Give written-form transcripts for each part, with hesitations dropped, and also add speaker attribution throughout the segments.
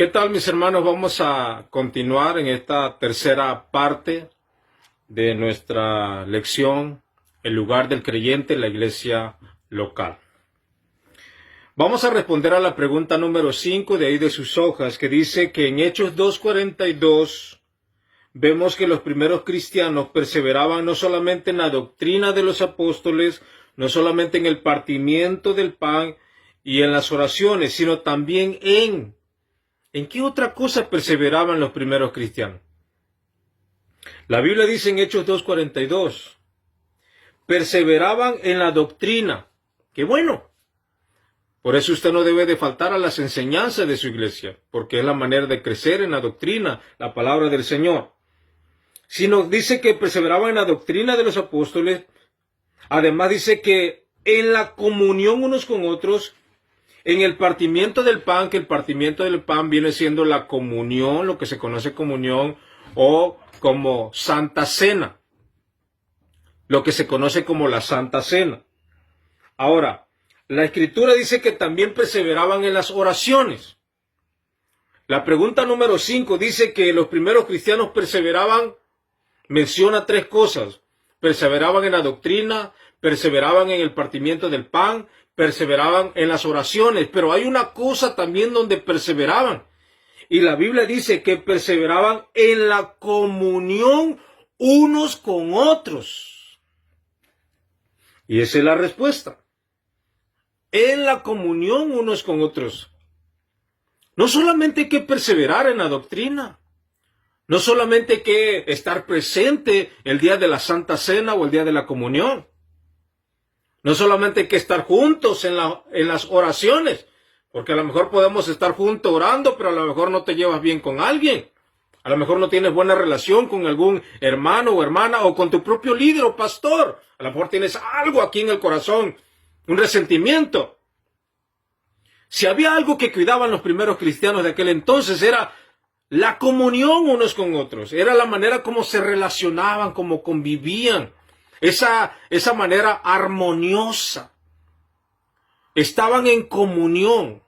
Speaker 1: ¿Qué tal, mis hermanos? Vamos a continuar en esta tercera parte de nuestra lección, el lugar del creyente en la iglesia local. Vamos a responder a la pregunta número 5 de ahí de sus hojas, que dice que en Hechos 2:42 vemos que los primeros cristianos perseveraban no solamente en la doctrina de los apóstoles, no solamente en el partimiento del pan y en las oraciones, sino también ¿En qué otra cosa perseveraban los primeros cristianos? La Biblia dice en Hechos 2:42, perseveraban en la doctrina. ¡Qué bueno! Por eso usted no debe de faltar a las enseñanzas de su iglesia, porque es la manera de crecer en la doctrina, la palabra del Señor. Sino dice que perseveraban en la doctrina de los apóstoles. Además dice que en la comunión unos con otros, en el partimiento del pan, que el partimiento del pan viene siendo la comunión, lo que se conoce comunión, o como Santa Cena, lo que se conoce como la Santa Cena. Ahora, la Escritura dice que también perseveraban en las oraciones. La pregunta número 5 dice que los primeros cristianos perseveraban, menciona tres cosas: perseveraban en la doctrina, perseveraban en el partimiento del pan, perseveraban en las oraciones. Pero hay una cosa también donde perseveraban, y la Biblia dice que perseveraban en la comunión unos con otros. Y esa es la respuesta: en la comunión unos con otros. No solamente hay que perseverar en la doctrina, no solamente hay que estar presente el día de la Santa Cena o el día de la comunión, no solamente hay que estar juntos en las oraciones, porque a lo mejor podemos estar juntos orando, pero a lo mejor no te llevas bien con alguien. A lo mejor no tienes buena relación con algún hermano o hermana, o con tu propio líder o pastor. A lo mejor tienes algo aquí en el corazón, un resentimiento. Si había algo que cuidaban los primeros cristianos de aquel entonces, era la comunión unos con otros. Era la manera como se relacionaban, como convivían. Esa manera armoniosa. Estaban en comunión.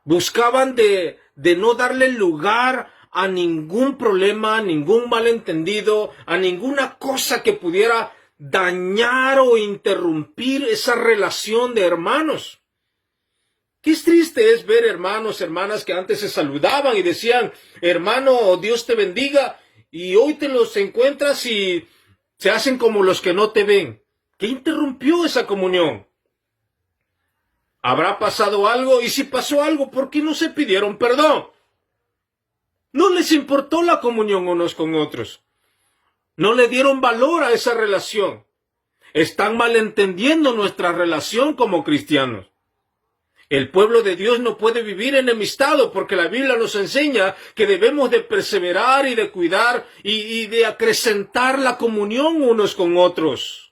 Speaker 1: Buscaban de no darle lugar a ningún problema, a ningún malentendido, a ninguna cosa que pudiera dañar o interrumpir esa relación de hermanos. Qué triste es ver hermanos, hermanas que antes se saludaban y decían, hermano, Dios te bendiga, y hoy te los encuentras y se hacen como los que no te ven. ¿Qué interrumpió esa comunión? ¿Habrá pasado algo? Y si pasó algo, ¿por qué no se pidieron perdón? No les importó la comunión unos con otros. No le dieron valor a esa relación. Están malentendiendo nuestra relación como cristianos. El pueblo de Dios no puede vivir enemistado, porque la Biblia nos enseña que debemos de perseverar y de cuidar y de acrecentar la comunión unos con otros.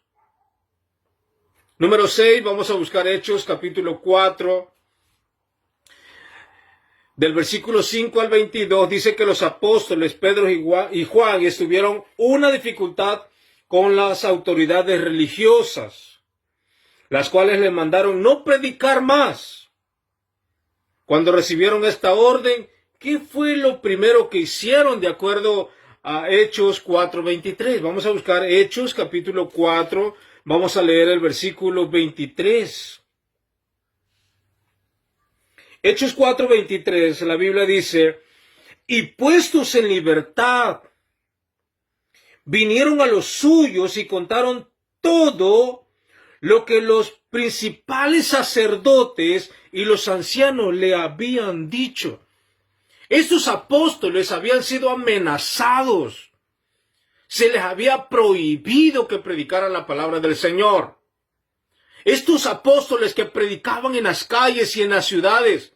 Speaker 1: Número 6, vamos a buscar Hechos capítulo 4. Del versículo 5 al 22 dice que los apóstoles Pedro y Juan estuvieron una dificultad con las autoridades religiosas, las cuales le mandaron no predicar más. Cuando recibieron esta orden, ¿qué fue lo primero que hicieron de acuerdo a Hechos 4:23? Vamos a buscar Hechos capítulo 4, vamos a leer el versículo 23. Hechos 4:23, la Biblia dice, y puestos en libertad, vinieron a los suyos y contaron todo lo que los principales sacerdotes y los ancianos le habían dicho. Estos apóstoles habían sido amenazados. Se les había prohibido que predicaran la palabra del Señor. Estos apóstoles que predicaban en las calles y en las ciudades,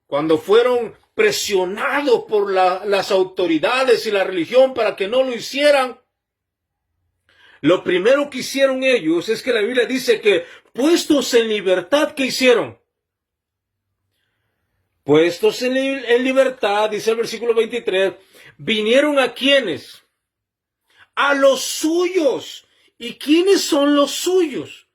Speaker 1: cuando fueron presionados por las autoridades y la religión para que no lo hicieran, lo primero que hicieron ellos es que la Biblia dice que puestos en libertad, ¿qué hicieron? Puestos en libertad, dice el versículo 23, vinieron a ¿quiénes? A los suyos. ¿Y quiénes son los suyos?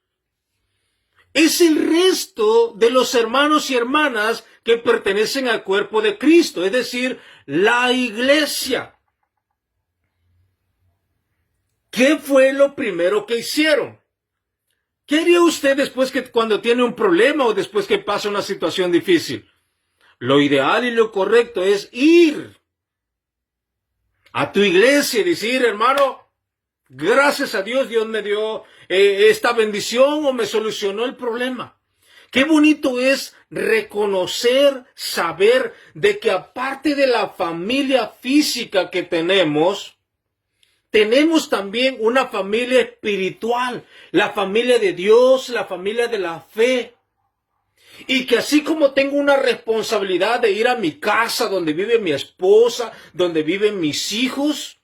Speaker 1: Es el resto de los hermanos y hermanas que pertenecen al cuerpo de Cristo, es decir, la iglesia. ¿Qué fue lo primero que hicieron? ¿Qué haría usted después que cuando tiene un problema o después que pasa una situación difícil? Lo ideal y lo correcto es ir a tu iglesia y decir, hermano, gracias a Dios, Dios me dio esta bendición o me solucionó el problema. Qué bonito es reconocer, saber de que aparte de la familia física que tenemos también una familia espiritual, la familia de Dios, la familia de la fe. Y que así como tengo una responsabilidad de ir a mi casa donde vive mi esposa, donde viven mis hijos,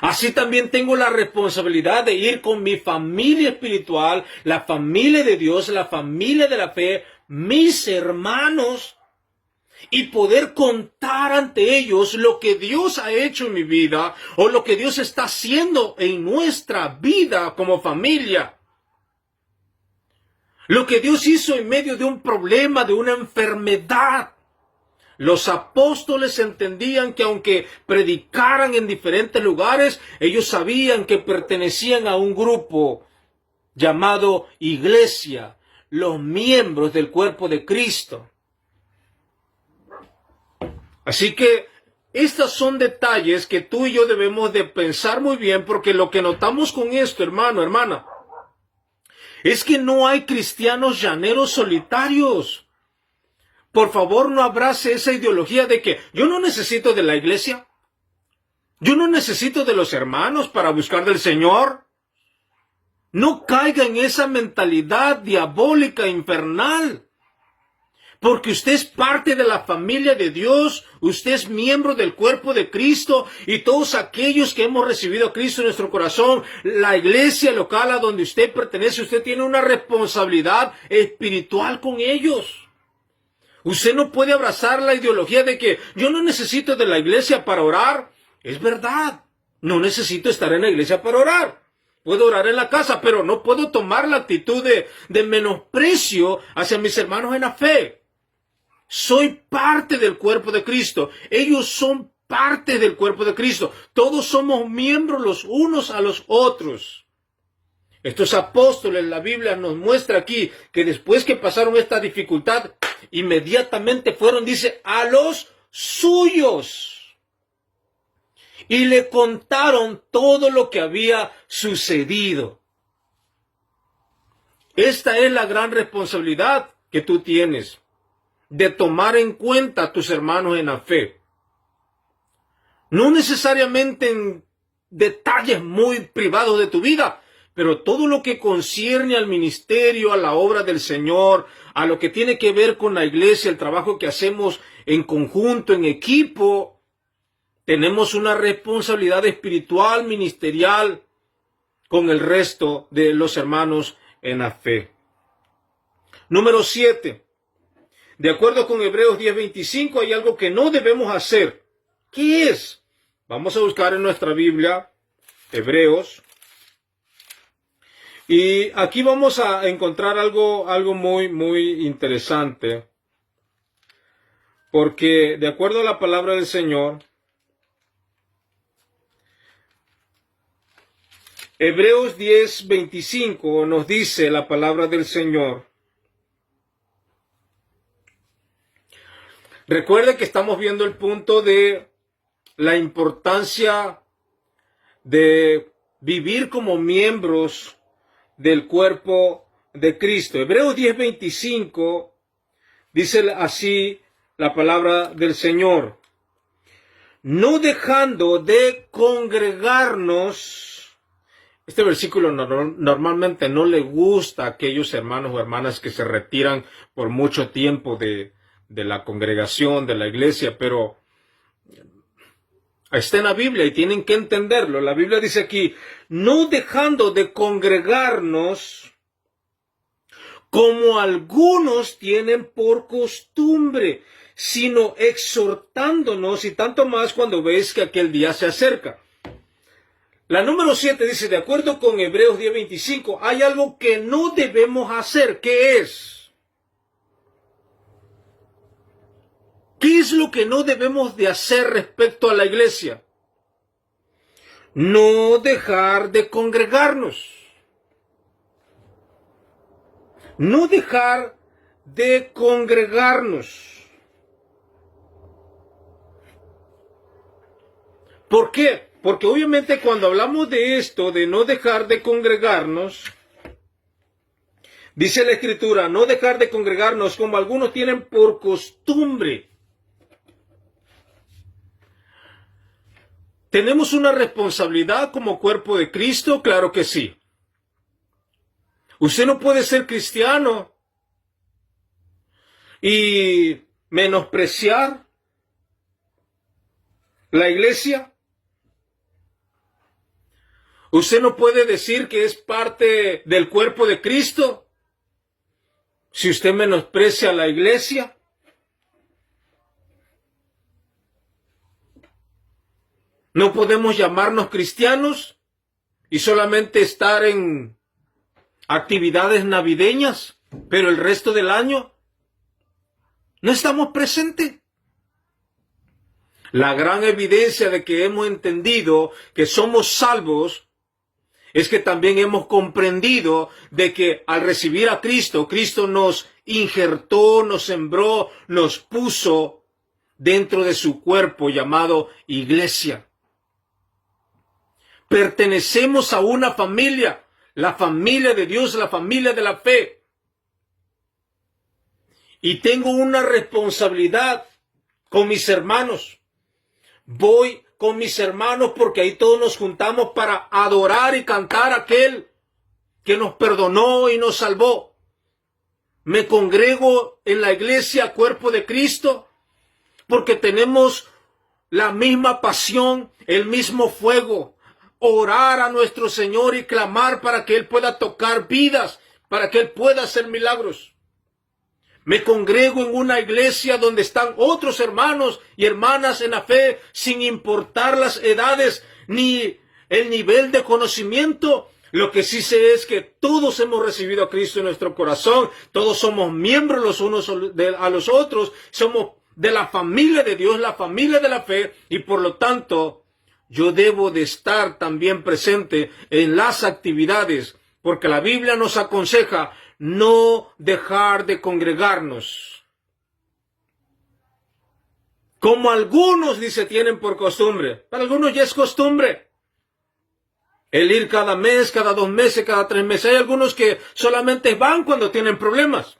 Speaker 1: así también tengo la responsabilidad de ir con mi familia espiritual, la familia de Dios, la familia de la fe, mis hermanos, y poder contar ante ellos lo que Dios ha hecho en mi vida o lo que Dios está haciendo en nuestra vida como familia. Lo que Dios hizo en medio de un problema, de una enfermedad. Los apóstoles entendían que aunque predicaran en diferentes lugares, ellos sabían que pertenecían a un grupo llamado iglesia, los miembros del cuerpo de Cristo. Así que estos son detalles que tú y yo debemos de pensar muy bien, porque lo que notamos con esto, hermano, hermana, es que no hay cristianos llaneros solitarios. Por favor, no abrace esa ideología de que yo no necesito de la iglesia. Yo no necesito de los hermanos para buscar del Señor. No caiga en esa mentalidad diabólica, infernal. Porque usted es parte de la familia de Dios, usted es miembro del cuerpo de Cristo y todos aquellos que hemos recibido a Cristo en nuestro corazón, la iglesia local a donde usted pertenece, usted tiene una responsabilidad espiritual con ellos. Usted no puede abrazar la ideología de que yo no necesito de la iglesia para orar. Es verdad, no necesito estar en la iglesia para orar. Puedo orar en la casa, pero no puedo tomar la actitud de menosprecio hacia mis hermanos en la fe. Soy parte del cuerpo de Cristo. Ellos son parte del cuerpo de Cristo. Todos somos miembros los unos a los otros. Estos apóstoles, la Biblia nos muestra aquí que después que pasaron esta dificultad, inmediatamente fueron, dice, a los suyos. Y le contaron todo lo que había sucedido. Esta es la gran responsabilidad que tú tienes, de tomar en cuenta a tus hermanos en la fe. No necesariamente en detalles muy privados de tu vida, pero todo lo que concierne al ministerio, a la obra del Señor, a lo que tiene que ver con la iglesia, el trabajo que hacemos en conjunto, en equipo, tenemos una responsabilidad espiritual, ministerial, con el resto de los hermanos en la fe. Número 7. De acuerdo con Hebreos 10:25, hay algo que no debemos hacer. ¿Qué es? Vamos a buscar en nuestra Biblia, Hebreos. Y aquí vamos a encontrar algo muy, muy interesante. Porque de acuerdo a la palabra del Señor, Hebreos 10:25 nos dice la palabra del Señor. Recuerde que estamos viendo el punto de la importancia de vivir como miembros del cuerpo de Cristo. Hebreos 10:25 dice así la palabra del Señor. No dejando de congregarnos. Este versículo normalmente no le gusta a aquellos hermanos o hermanas que se retiran por mucho tiempo de la congregación, de la iglesia, pero está en la Biblia y tienen que entenderlo. La Biblia dice aquí, no dejando de congregarnos como algunos tienen por costumbre, sino exhortándonos, y tanto más cuando veis que aquel día se acerca. La número 7 dice, de acuerdo con Hebreos 10:25, hay algo que no debemos hacer. ¿Qué es? es lo que no debemos de hacer respecto a la iglesia? No dejar de congregarnos. No dejar de congregarnos. ¿Por qué? Porque obviamente cuando hablamos de esto, de no dejar de congregarnos, dice la Escritura, no dejar de congregarnos como algunos tienen por costumbre. ¿Tenemos una responsabilidad como cuerpo de Cristo? Claro que sí. Usted no puede ser cristiano y menospreciar la iglesia. Usted no puede decir que es parte del cuerpo de Cristo si usted menosprecia la iglesia. No podemos llamarnos cristianos y solamente estar en actividades navideñas, pero el resto del año no estamos presentes. La gran evidencia de que hemos entendido que somos salvos es que también hemos comprendido de que al recibir a Cristo, Cristo nos injertó, nos sembró, nos puso dentro de su cuerpo llamado iglesia. Pertenecemos a una familia, la familia de Dios, la familia de la fe. Y tengo una responsabilidad con mis hermanos. Voy con mis hermanos porque ahí todos nos juntamos para adorar y cantar a aquel que nos perdonó y nos salvó. Me congrego en la iglesia, cuerpo de Cristo, porque tenemos la misma pasión, el mismo fuego. Orar a nuestro Señor y clamar para que Él pueda tocar vidas, para que Él pueda hacer milagros. Me congrego en una iglesia donde están otros hermanos y hermanas en la fe, sin importar las edades ni el nivel de conocimiento. Lo que sí sé es que todos hemos recibido a Cristo en nuestro corazón, todos somos miembros los unos a los otros, somos de la familia de Dios, la familia de la fe, y por lo tanto yo debo de estar también presente en las actividades, porque la Biblia nos aconseja no dejar de congregarnos. Como algunos, dice, tienen por costumbre. Para algunos ya es costumbre el ir cada mes, cada 2 meses, cada 3 meses. Hay algunos que solamente van cuando tienen problemas.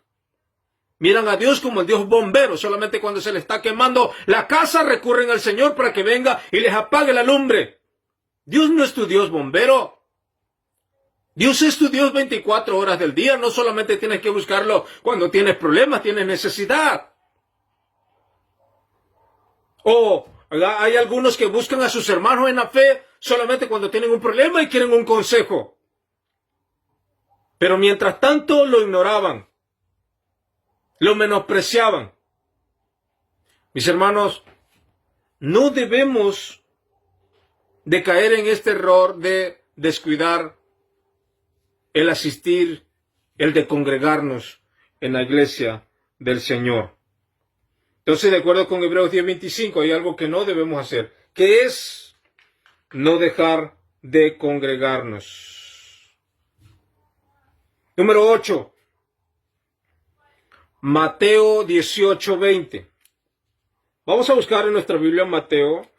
Speaker 1: Miran a Dios como el Dios bombero. Solamente cuando se les está quemando la casa recurren al Señor para que venga y les apague la lumbre. Dios no es tu Dios bombero. Dios es tu Dios 24 horas del día. No solamente tienes que buscarlo cuando tienes problemas, tienes necesidad. O hay algunos que buscan a sus hermanos en la fe solamente cuando tienen un problema y quieren un consejo. Pero mientras tanto lo ignoraban, lo menospreciaban. Mis hermanos, no debemos de caer en este error de descuidar el asistir, el de congregarnos en la iglesia del Señor. Entonces, de acuerdo con Hebreos 10:25, hay algo que no debemos hacer, que es no dejar de congregarnos. Número 8. Mateo 18:20. Vamos a buscar en nuestra Biblia Mateo,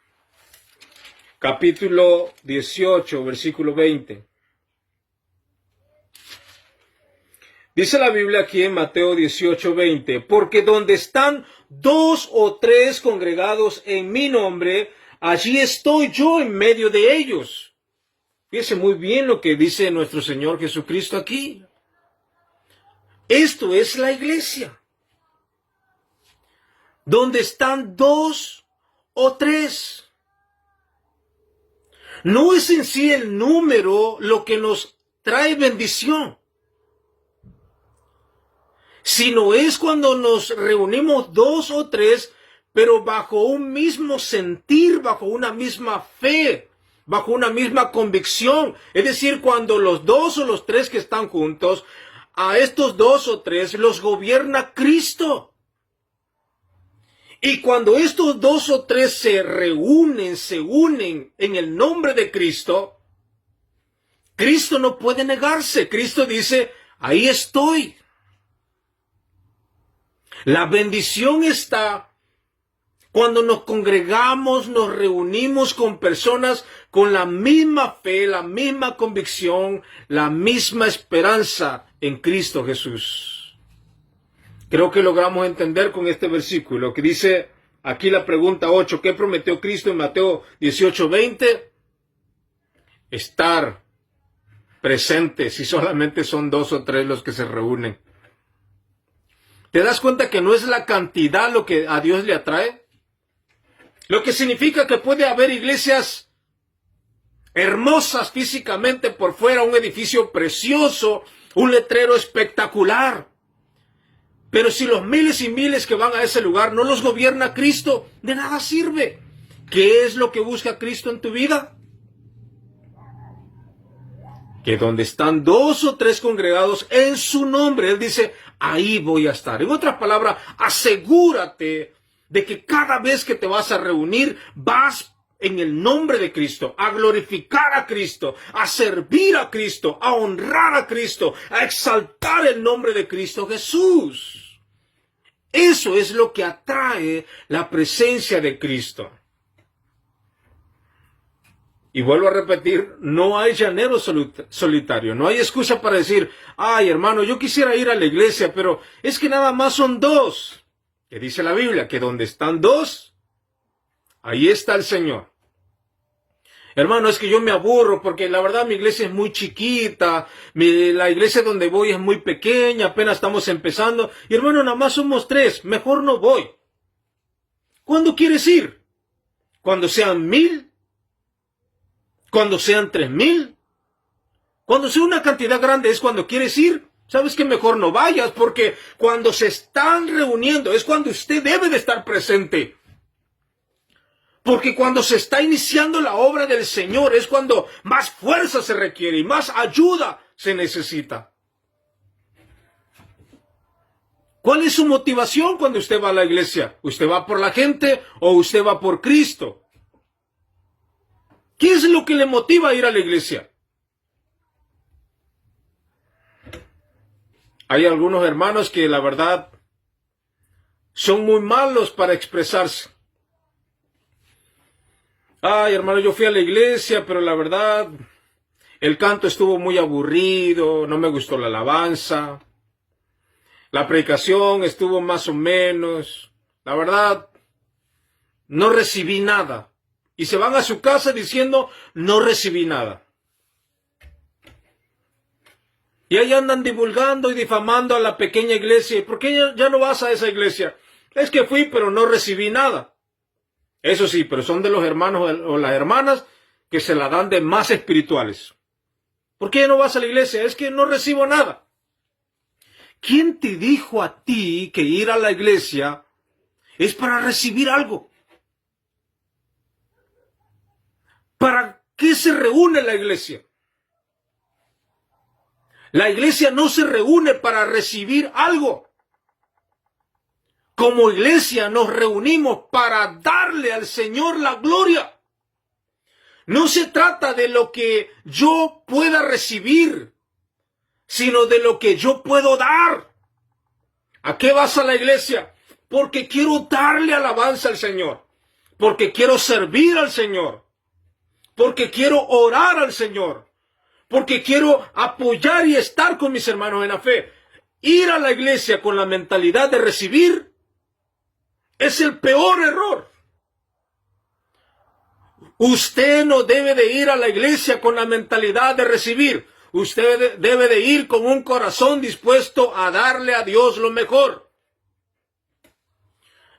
Speaker 1: capítulo 18, versículo 20. Dice la Biblia aquí en Mateo 18:20, porque donde están 2 o 3 congregados en mi nombre, allí estoy yo en medio de ellos. Fíjese muy bien lo que dice nuestro Señor Jesucristo aquí. Esto es la iglesia. Donde están 2 o 3. No es en sí el número lo que nos trae bendición, sino es cuando nos reunimos 2 o 3, pero bajo un mismo sentir, bajo una misma fe, bajo una misma convicción. Es decir, cuando los 2 o los 3 que están juntos, a estos 2 o 3 los gobierna Cristo. Y cuando estos dos o tres se unen en el nombre de Cristo, Cristo no puede negarse. Cristo dice, ahí estoy. La bendición está cuando nos congregamos, nos reunimos con personas con la misma fe, la misma convicción, la misma esperanza en Cristo Jesús. Creo que logramos entender con este versículo que dice aquí la pregunta 8, ¿qué prometió Cristo en Mateo 18:20? Estar presente si solamente son 2 o 3 los que se reúnen. ¿Te das cuenta que no es la cantidad lo que a Dios le atrae? Lo que significa que puede haber iglesias hermosas físicamente por fuera, un edificio precioso, un letrero espectacular. Pero si los miles y miles que van a ese lugar no los gobierna Cristo, de nada sirve. ¿Qué es lo que busca Cristo en tu vida? Que donde están 2 o 3 congregados en su nombre, Él dice, ahí voy a estar. En otras palabras, asegúrate de que cada vez que te vas a reunir, vas en el nombre de Cristo, a glorificar a Cristo, a servir a Cristo, a honrar a Cristo, a exaltar el nombre de Cristo Jesús. Eso es lo que atrae la presencia de Cristo. Y vuelvo a repetir, no hay llanero solitario, no hay excusa para decir, ay hermano, yo quisiera ir a la iglesia, pero es que nada más son 2. Que dice la Biblia, que donde están 2, ahí está el Señor. Hermano, es que yo me aburro porque la verdad mi iglesia es muy chiquita, la iglesia donde voy es muy pequeña, apenas estamos empezando. Y hermano, nada más somos 3, mejor no voy. ¿Cuándo quieres ir? ¿Cuando sean 1000? ¿Cuando sean 3000? Cuando sea una cantidad grande es cuando quieres ir. ¿Sabes qué? Mejor no vayas, porque cuando se están reuniendo es cuando usted debe de estar presente. Porque cuando se está iniciando la obra del Señor es cuando más fuerza se requiere y más ayuda se necesita. ¿Cuál es su motivación cuando usted va a la iglesia? ¿Usted va por la gente o usted va por Cristo? ¿Qué es lo que le motiva a ir a la iglesia? Hay algunos hermanos que la verdad son muy malos para expresarse. Ay, hermano, yo fui a la iglesia, pero la verdad, el canto estuvo muy aburrido, no me gustó la alabanza, la predicación estuvo más o menos, la verdad, no recibí nada. Y se van a su casa diciendo, no recibí nada. Y ahí andan divulgando y difamando a la pequeña iglesia. ¿Por qué ya no vas a esa iglesia? Es que fui, pero no recibí nada. Eso sí, pero son de los hermanos o las hermanas que se la dan de más espirituales. ¿Por qué no vas a la iglesia? Es que no recibo nada. ¿Quién te dijo a ti que ir a la iglesia es para recibir algo? ¿Para qué se reúne la iglesia? La iglesia no se reúne para recibir algo. Como iglesia nos reunimos para darle al Señor la gloria. No se trata de lo que yo pueda recibir, sino de lo que yo puedo dar. ¿A qué vas a la iglesia? Porque quiero darle alabanza al Señor. Porque quiero servir al Señor. Porque quiero orar al Señor. Porque quiero apoyar y estar con mis hermanos en la fe. Ir a la iglesia con la mentalidad de recibir es el peor error. Usted no debe de ir a la iglesia con la mentalidad de recibir. Usted debe de ir con un corazón dispuesto a darle a Dios lo mejor.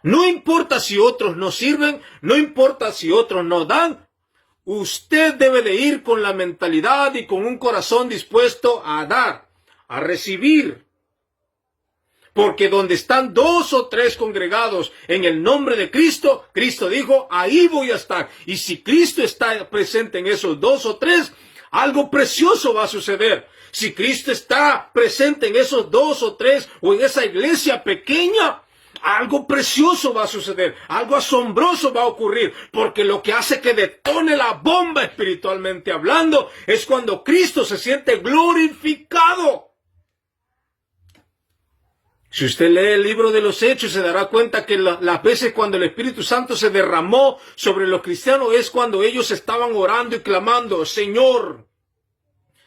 Speaker 1: No importa si otros no sirven, no importa si otros no dan. Usted debe de ir con la mentalidad y con un corazón dispuesto a dar, a recibir. Porque donde están 2 o 3 congregados en el nombre de Cristo, Cristo dijo, ahí voy a estar. Y si Cristo está presente en esos 2 o 3, algo precioso va a suceder. Si Cristo está presente en esos 2 o 3 o en esa iglesia pequeña, algo precioso va a suceder, algo asombroso va a ocurrir, porque lo que hace que detone la bomba espiritualmente hablando es cuando Cristo se siente glorificado. Si usted lee el libro de los Hechos, se dará cuenta que las veces cuando el Espíritu Santo se derramó sobre los cristianos es cuando ellos estaban orando y clamando, Señor,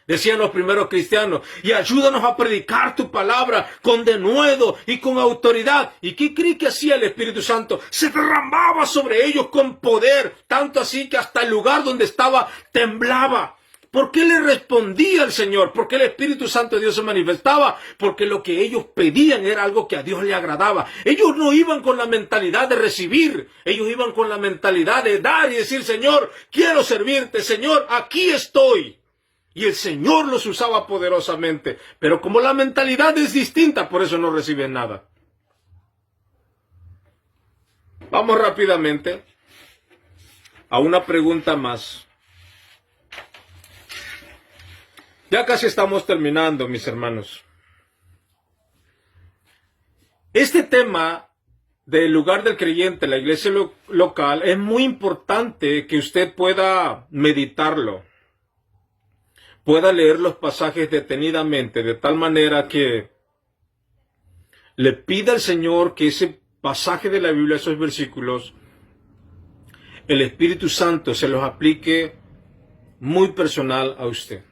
Speaker 1: decían los primeros cristianos, y ayúdanos a predicar tu palabra con denuedo y con autoridad. ¿Y qué cree que hacía el Espíritu Santo? Se derramaba sobre ellos con poder, tanto así que hasta el lugar donde estaba temblaba. ¿Por qué le respondía el Señor? ¿Por qué el Espíritu Santo de Dios se manifestaba? Porque lo que ellos pedían era algo que a Dios le agradaba. Ellos no iban con la mentalidad de recibir. Ellos iban con la mentalidad de dar y decir, Señor, quiero servirte. Señor, aquí estoy. Y el Señor los usaba poderosamente. Pero como la mentalidad es distinta, por eso no reciben nada. Vamos rápidamente a una pregunta más. Ya casi estamos terminando, mis hermanos. Este tema del lugar del creyente, la iglesia local, es muy importante que usted pueda meditarlo, pueda leer los pasajes detenidamente, de tal manera que le pida al Señor que ese pasaje de la Biblia, esos versículos, el Espíritu Santo se los aplique muy personal a usted.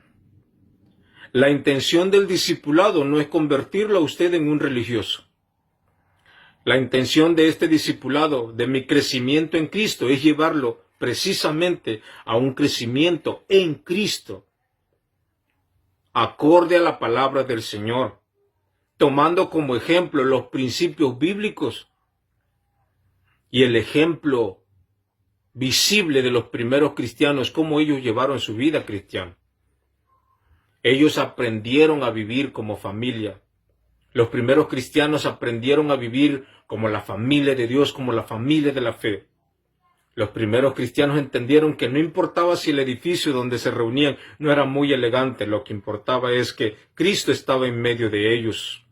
Speaker 1: La intención del discipulado no es convertirlo a usted en un religioso. La intención de este discipulado, de mi crecimiento en Cristo, es llevarlo precisamente a un crecimiento en Cristo, acorde a la palabra del Señor, tomando como ejemplo los principios bíblicos y el ejemplo visible de los primeros cristianos, cómo ellos llevaron su vida cristiana. Ellos aprendieron a vivir como familia. Los primeros cristianos aprendieron a vivir como la familia de Dios, como la familia de la fe. Los primeros cristianos entendieron que no importaba si el edificio donde se reunían no era muy elegante, lo que importaba es que Cristo estaba en medio de ellos.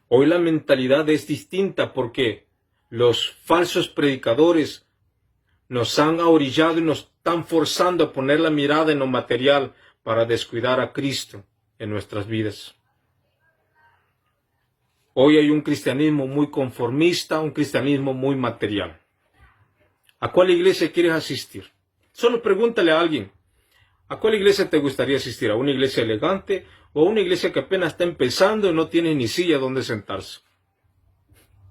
Speaker 1: Hoy la mentalidad es distinta porque los falsos predicadores nos han ahorillado y nos están forzando a poner la mirada en lo material para descuidar a Cristo en nuestras vidas. Hoy hay un cristianismo muy conformista, un cristianismo muy material. ¿A cuál iglesia quieres asistir? Solo pregúntale a alguien, ¿a cuál iglesia te gustaría asistir? ¿A una iglesia elegante o a una iglesia que apenas está empezando y no tiene ni silla donde sentarse?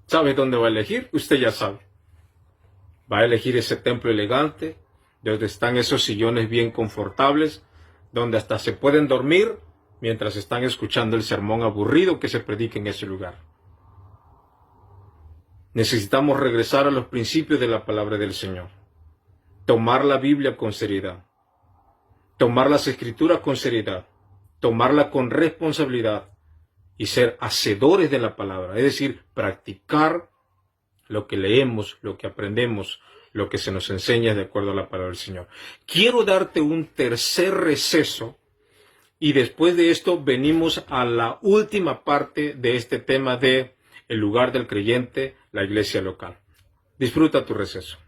Speaker 1: ¿Sabe dónde va a elegir? Usted ya sabe. Va a elegir ese templo elegante, donde están esos sillones bien confortables, donde hasta se pueden dormir mientras están escuchando el sermón aburrido que se predica en ese lugar. Necesitamos regresar a los principios de la palabra del Señor. Tomar la Biblia con seriedad. Tomar las Escrituras con seriedad. Tomarla con responsabilidad. Y ser hacedores de la palabra. Es decir, practicar lo que leemos, lo que aprendemos, lo que se nos enseña de acuerdo a la palabra del Señor. Quiero darte un tercer receso. Y después de esto venimos a la última parte de este tema de el lugar del creyente, la iglesia local. Disfruta tu receso.